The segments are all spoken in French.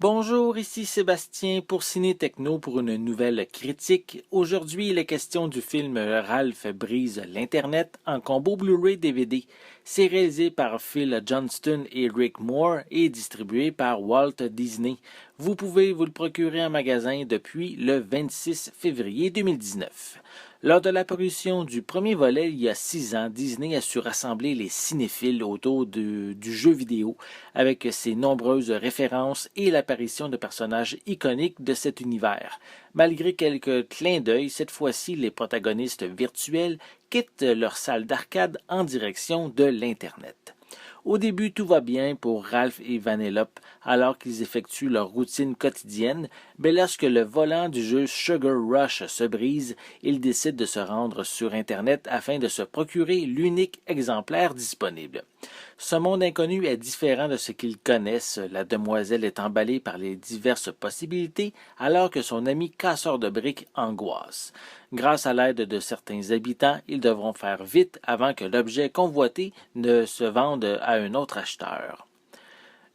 Bonjour, ici Sébastien pour Ciné Techno pour une nouvelle critique. Aujourd'hui, il est question du film Ralph brise l'Internet en combo Blu-ray DVD. C'est réalisé par Phil Johnston et Rick Moore et distribué par Walt Disney. Vous pouvez vous le procurer en magasin depuis le 26 février 2019. Lors de la parution du premier volet il y a 6 ans, Disney a su rassembler les cinéphiles autour du jeu vidéo avec ses nombreuses références et l'apparition de personnages iconiques de cet univers. Malgré quelques clins d'œil, cette fois-ci, les protagonistes virtuels quittent leur salle d'arcade en direction de l'Internet. Au début, tout va bien pour Ralph et Vanellope alors qu'ils effectuent leur routine quotidienne, mais lorsque le volant du jeu Sugar Rush se brise, ils décident de se rendre sur Internet afin de se procurer l'unique exemplaire disponible. Ce monde inconnu est différent de ce qu'ils connaissent. La demoiselle est emballée par les diverses possibilités alors que son ami casseur de briques angoisse. Grâce à l'aide de certains habitants, ils devront faire vite avant que l'objet convoité ne se vende à un autre acheteur.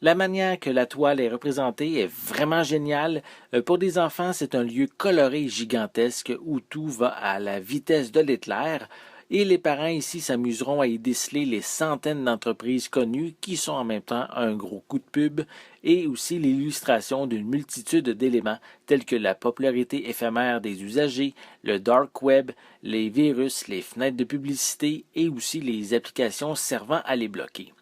La manière que la toile est représentée est vraiment géniale. Pour des enfants, c'est un lieu coloré et gigantesque où tout va à la vitesse de l'éclair. Et les parents ici s'amuseront à y déceler les centaines d'entreprises connues qui sont en même temps un gros coup de pub et aussi l'illustration d'une multitude d'éléments tels que la popularité éphémère des usagers, le dark web, les virus, les fenêtres de publicité et aussi les applications servant à les bloquer.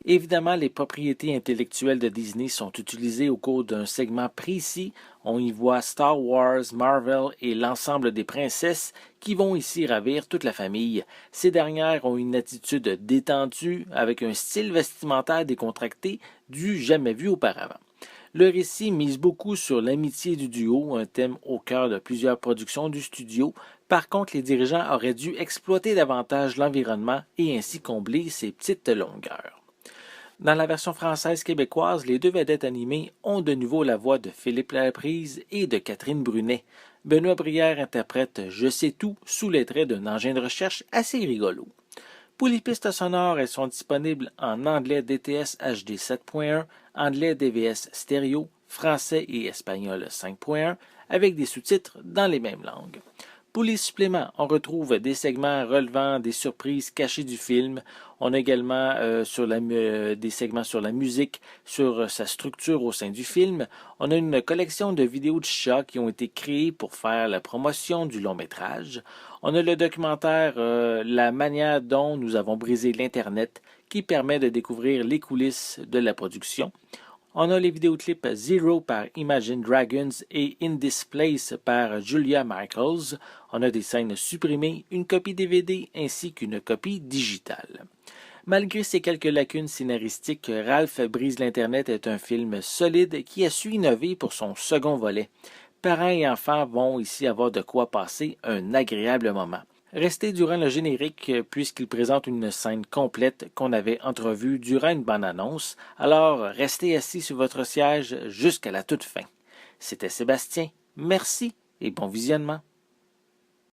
Évidemment, les propriétés intellectuelles de Disney sont utilisées au cours d'un segment précis. On y voit Star Wars, Marvel et l'ensemble des princesses qui vont ici ravir toute la famille. Ces dernières ont une attitude détendue avec un style vestimentaire décontracté du jamais vu auparavant. Le récit mise beaucoup sur l'amitié du duo, un thème au cœur de plusieurs productions du studio. Par contre, les dirigeants auraient dû exploiter davantage l'environnement et ainsi combler ces petites longueurs. Dans la version française québécoise, les deux vedettes animées ont de nouveau la voix de Philippe Laprise et de Catherine Brunet. Benoît Brière interprète Je sais tout sous les traits d'un engin de recherche assez rigolo. Pour les pistes sonores, elles sont disponibles en anglais DTS HD 7.1, anglais DVS stéréo, français et espagnol 5.1, avec des sous-titres dans les mêmes langues. Pour les suppléments, on retrouve des segments relevant des surprises cachées du film. On a également des segments sur la musique, sur sa structure au sein du film. On a une collection de vidéos de chats qui ont été créées pour faire la promotion du long-métrage. On a le documentaire La manière dont nous avons brisé l'Internet qui permet de découvrir les coulisses de la production. On a les vidéoclips Zero par Imagine Dragons et In This Place par Julia Michaels. On a des scènes supprimées, une copie DVD ainsi qu'une copie digitale. Malgré ces quelques lacunes scénaristiques, Ralph brise l'Internet est un film solide qui a su innover pour son second volet. Parents et enfants vont ici avoir de quoi passer un agréable moment. Restez durant le générique puisqu'il présente une scène complète qu'on avait entrevue durant une bande-annonce, alors restez assis sur votre siège jusqu'à la toute fin. C'était Sébastien, merci et bon visionnement.